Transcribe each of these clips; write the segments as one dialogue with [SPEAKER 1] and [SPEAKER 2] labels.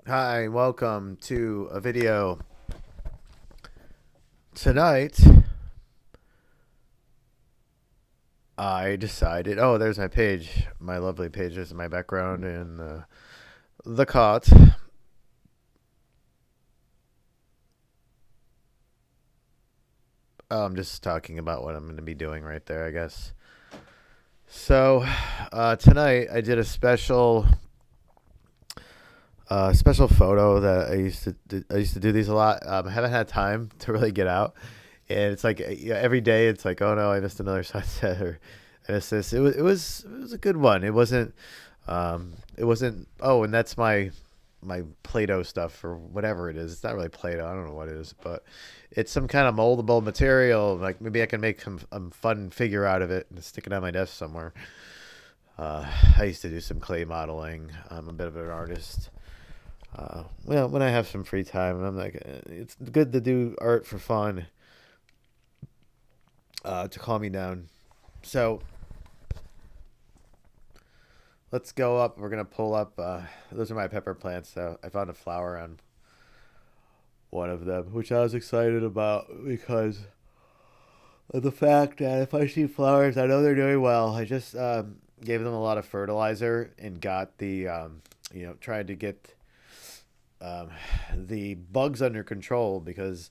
[SPEAKER 1] Hi, welcome to a video. Tonight, I decided. Oh, there's my page, my lovely page. This is my background and the cot. I'm just talking about what I'm going to be doing right there, I guess. So, tonight I did a special photo that I used to do these a lot. I haven't had time to really get out, and it's like every day it's like, oh no, I missed another sunset or I missed this. It was a good one. It wasn't. Oh, and that's my Play-Doh stuff or whatever it is. It's not really Play-Doh. I don't know what it is, but it's some kind of moldable material. Like maybe I can make some fun figure out of it and stick it on my desk somewhere. Uh, I used to do some clay modeling. I'm a bit of an artist. Well, when I have some free time, I'm like, it's good to do art for fun, to calm me down. So let's go up. We're gonna pull up. Those are my pepper plants. So I found a flower on one of them, which I was excited about because of the fact that if I see flowers, I know they're doing well. I just gave them a lot of fertilizer and got tried to get um, the bugs under control because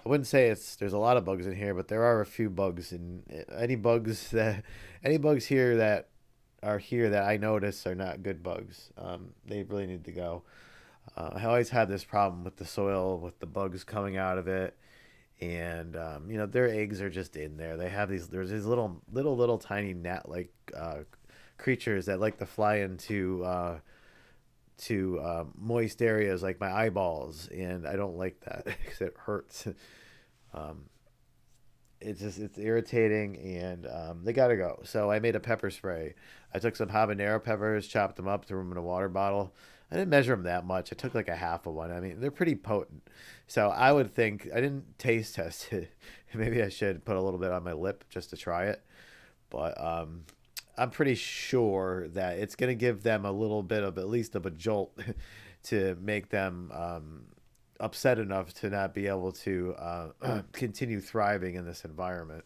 [SPEAKER 1] I wouldn't say there's a lot of bugs in here, but there are a few bugs, and any bugs here that are here that I notice are not good bugs. They really need to go. I always had this problem with the soil, with the bugs coming out of it, and their eggs are just in there. There's these little tiny gnat like creatures that like to fly into moist areas like my eyeballs, and I don't like that because it hurts. Um, it's irritating, and they gotta go. So I made a pepper spray. I took some habanero peppers, chopped them up, threw them in a water bottle. I didn't measure them that much. I took like a half of one. I mean, they're pretty potent. So I would think I didn't taste test it. Maybe I should put a little bit on my lip just to try it. But I'm pretty sure that it's gonna give them a little bit of at least of a jolt to make them upset enough to not be able to continue thriving in this environment.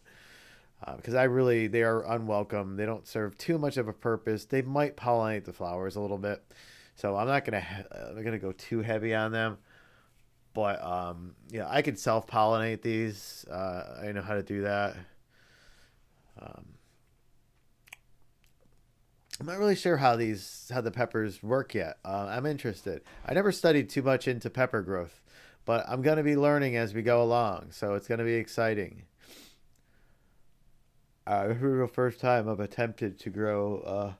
[SPEAKER 1] Because they are unwelcome. They don't serve too much of a purpose. They might pollinate the flowers a little bit, so I'm gonna go too heavy on them. But I could self pollinate these. I know how to do that. Um, I'm not really sure how the peppers work yet. I'm interested. I never studied too much into pepper growth, but I'm gonna be learning as we go along, so it's gonna be exciting. This is the first time I've attempted to grow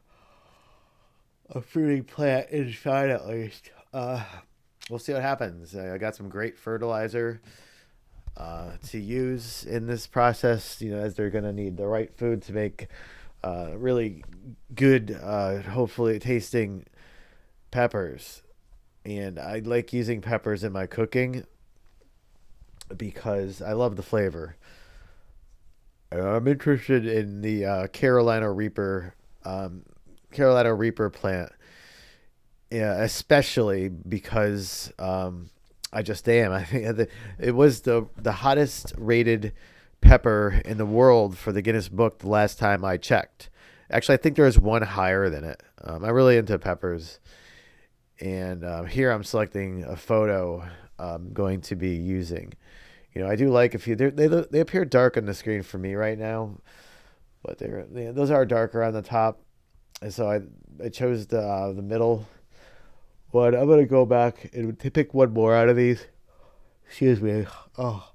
[SPEAKER 1] a fruiting plant inside, at least. We'll see what happens. I got some great fertilizer to use in this process. As they're gonna need the right food to make really good, hopefully tasting peppers. And I like using peppers in my cooking because I love the flavor. I'm interested in the Carolina Reaper plant. Yeah, especially because I just am. I think it was the hottest rated pepper in the world for the Guinness Book the last time I checked. Actually, I think there is one higher than it. I'm really into peppers, and here I'm selecting a photo I'm going to be using. I do like a few. They appear dark on the screen for me right now, but those are darker on the top, and so I chose the middle one. I'm gonna go back and pick one more out of these. Excuse me. Oh,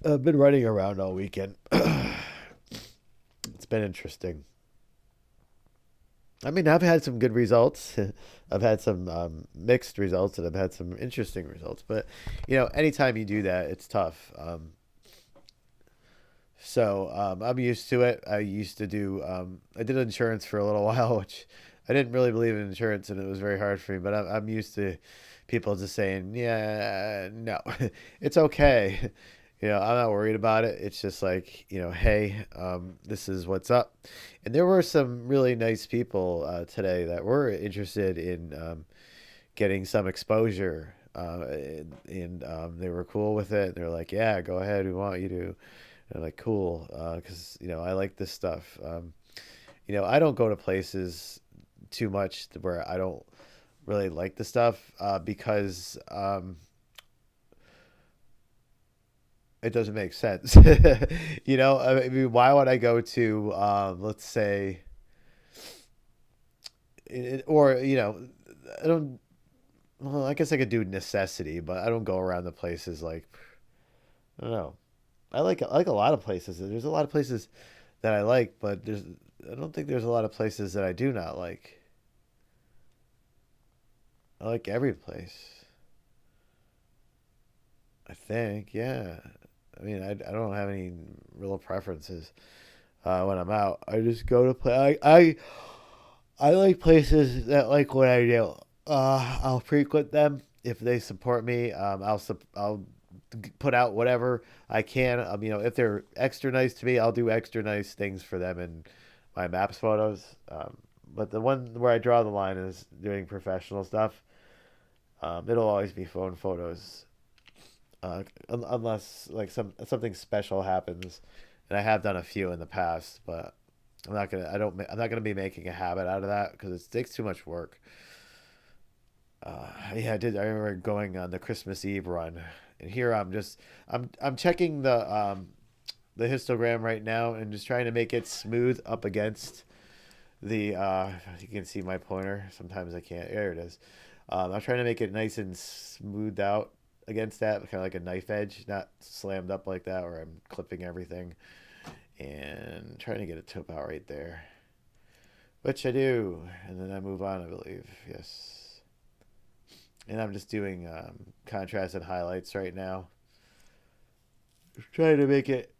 [SPEAKER 1] I've been running around all weekend. It's been interesting. I mean, I've had some good results. I've had some mixed results, and I've had some interesting results. But anytime you do that, it's tough. I'm used to it. I used to do. I did insurance for a little while, which I didn't really believe in insurance, and it was very hard for me. But I'm used to people just saying, "Yeah, no, it's okay." I'm not worried about it. It's just like, hey, this is what's up. And there were some really nice people today that were interested in getting some exposure. And they were cool with it. They're like, yeah, go ahead. We want you to. And I'm like, cool, because I like this stuff. I don't go to places too much where I don't really like the stuff because it doesn't make sense. I mean, why would I go to, let's say, or I don't. Well, I guess I could do necessity, but I don't go around the places like I don't know. I like a lot of places. There's a lot of places that I like, but I don't think there's a lot of places that I do not like. I like every place. I think, yeah. I mean, I don't have any real preferences when I'm out. I just go to play. I like places that like what I do. I'll frequent them if they support me. I'll put out whatever I can. If they're extra nice to me, I'll do extra nice things for them in my maps photos. But the one where I draw the line is doing professional stuff. It'll always be phone photos, unless like something special happens, and I have done a few in the past, but I'm not gonna be making a habit out of that because it takes too much work. Yeah, I did. I remember going on the Christmas Eve run, and here I'm checking the histogram right now and just trying to make it smooth up against the. You can see my pointer. Sometimes I can't. There it is. I'm trying to make it nice and smoothed out against that, kind of like a knife edge, not slammed up like that, where I'm clipping everything and trying to get a tip out right there, which I do, and then I move on. I believe yes. And I'm just doing contrast and highlights right now. Just trying to make it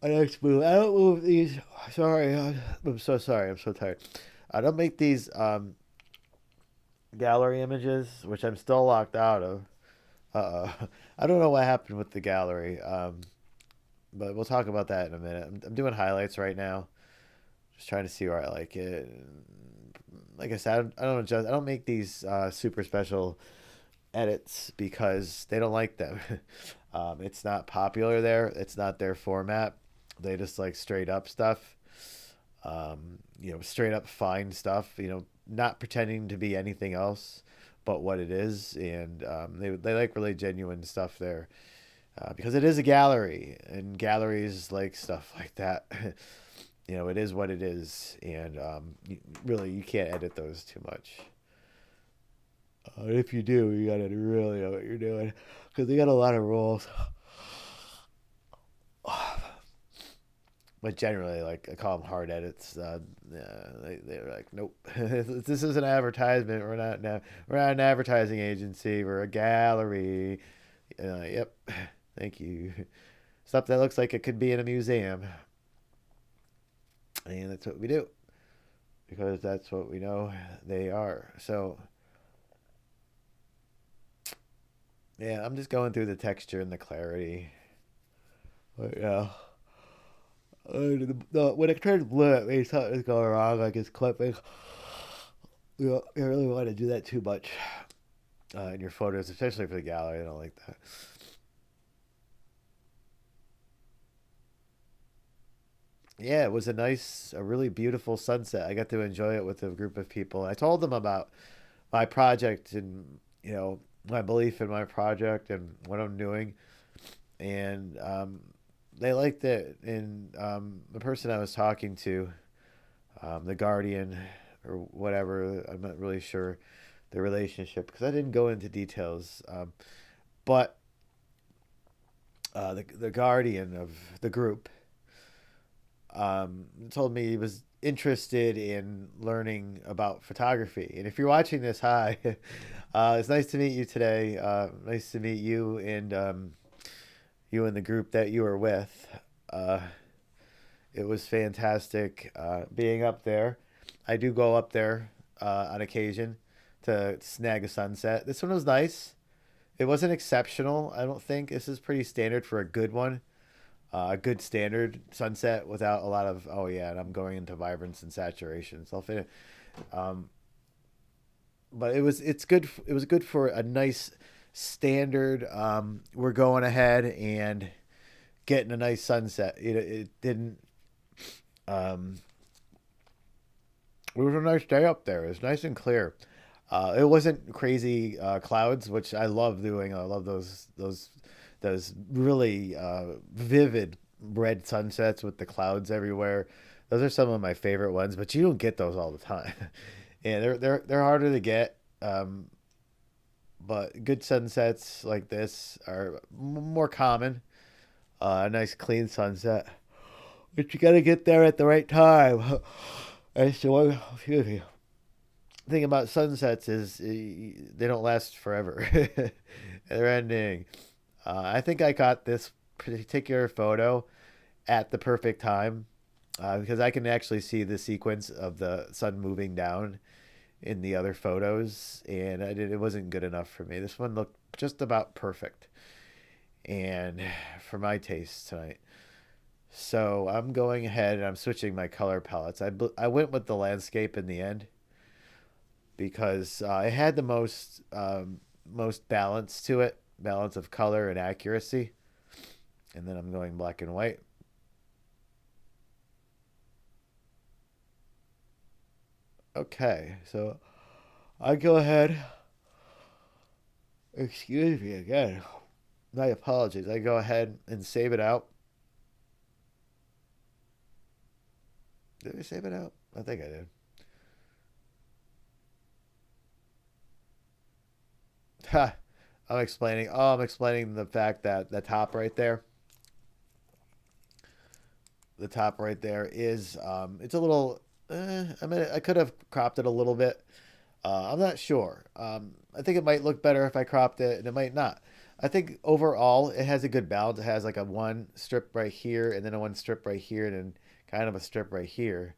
[SPEAKER 1] a nice move. I don't move these. Sorry, I'm so sorry. I'm so tired. I don't make these gallery images, which I'm still locked out of. I don't know what happened with the gallery, but we'll talk about that in a minute. I'm doing highlights right now, just trying to see where I like it. Like I said, I don't make these super special edits because they don't like them. It's not popular there. It's not their format. They just like straight up stuff. Straight up fine stuff. Not pretending to be anything else but what it is, and they like really genuine stuff there because it is a gallery, and galleries like stuff like that. It is what it is, and really you can't edit those too much. If you do, you gotta really know what you're doing because they got a lot of rules. But generally, like I call them hard edits. They're like, nope, this is an advertisement. We're not an advertising agency. We're a gallery. Yep, thank you. Stuff that looks like it could be in a museum, and that's what we do because that's what we know they are. So yeah, I'm just going through the texture and the clarity. But yeah. When it turns blue, it means something's going wrong, like it's clipping. You really want to do that too much in your photos, especially for the gallery. I don't like that. Yeah, it was a really beautiful sunset. I got to enjoy it with a group of people. I told them about my project and my belief in my project and what I'm doing, and they liked it. And the person I was talking to, the guardian or whatever, I'm not really sure the relationship because I didn't go into details. But the guardian of the group told me he was interested in learning about photography. And if you're watching this, hi, it's nice to meet you today. Nice to meet you and you and the group that you were with. Uh, it was fantastic being up there. I do go up there on occasion to snag a sunset. This one was nice. It wasn't exceptional. I don't think this is pretty standard for a good one. A good standard sunset without a lot of oh yeah, and I'm going into vibrance and saturation. So I'll finish. Um, but it's good. It was good for a nice standard. We're going ahead and getting a nice sunset. It didn't. Um, it was a nice day up there. It was nice and clear. It wasn't crazy clouds, which I love doing. I love those really vivid red sunsets with the clouds everywhere. Those are some of my favorite ones, but you don't get those all the time, and they're harder to get. But good sunsets like this are more common. A nice clean sunset, but you got to get there at the right time. And so, excuse me. The thing about sunsets is they don't last forever. They're ending. I think I got this particular photo at the perfect time because I can actually see the sequence of the sun moving down in the other photos, and it wasn't good enough for me. This one looked just about perfect, and for my taste tonight. So I'm going ahead and I'm switching my color palettes. I went with the landscape in the end because it had the most balance to it, balance of color and accuracy. And then I'm going black and white. Okay, so I go ahead. Excuse me again. My apologies. I go ahead and save it out. Did I save it out? I think I did. Ha! I'm explaining. Oh, I'm explaining the fact that the top right there is it's a little. I mean, I could have cropped it a little bit. I'm not sure. I think it might look better if I cropped it, and it might not. I think overall it has a good balance. It has like a one strip right here, and then a one strip right here, and then kind of a strip right here.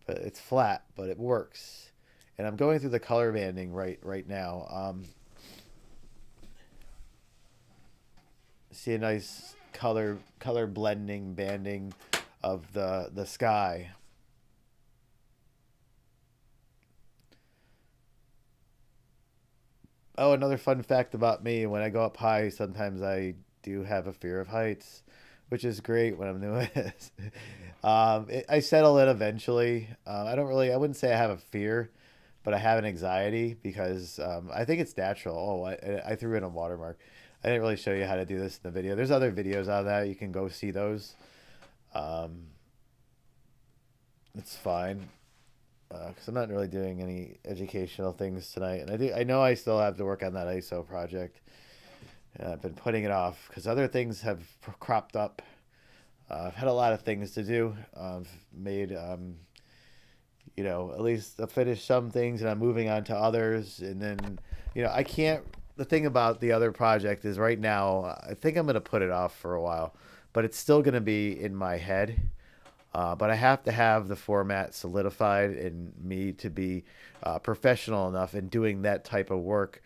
[SPEAKER 1] But it's flat, but it works. And I'm going through the color banding right now. See a nice color blending banding of the sky. Oh, another fun fact about me: when I go up high, sometimes I do have a fear of heights, which is great when I'm doing this. I settle it eventually. I don't really. I wouldn't say I have a fear, but I have an anxiety because I think it's natural. Oh, I threw in a watermark. I didn't really show you how to do this in the video. There's other videos on that. You can go see those. Um, it's fine because I'm not really doing any educational things tonight, and I know I still have to work on that ISO project. And I've been putting it off because other things have cropped up. I've had a lot of things to do. I've made at least I finished some things, and I'm moving on to others, and then I can't. The thing about the other project is right now I think I'm gonna put it off for a while, but it's still gonna be in my head. But I have to have the format solidified and me to be professional enough in doing that type of work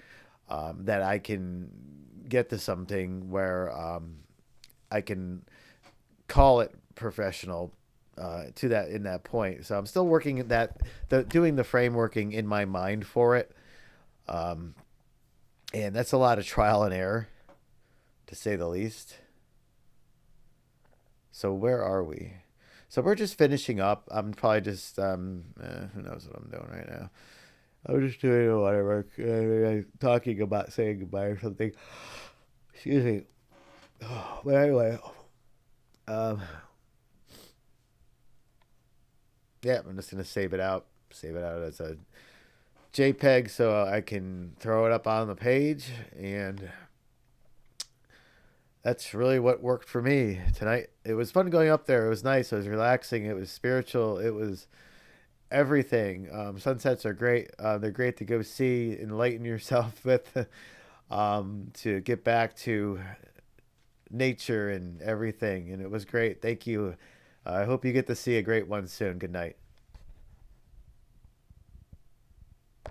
[SPEAKER 1] that I can get to something where I can call it professional to that in that point. So I'm still working at doing the frameworking in my mind for it, um, and that's a lot of trial and error, to say the least. So where are we? So we're just finishing up. I'm probably just who knows what I'm doing right now. I'm just doing whatever, talking about saying goodbye or something. Excuse me. But anyway, um, yeah, I'm just gonna save it out as a JPEG so I can throw it up on the page, and that's really what worked for me tonight. It was fun going up there. It was nice. It was relaxing. It was spiritual. It was everything. Sunsets are great. They're great to go see, enlighten yourself with, to get back to nature and everything. And it was great. Thank you. I hope you get to see a great one soon. Good night.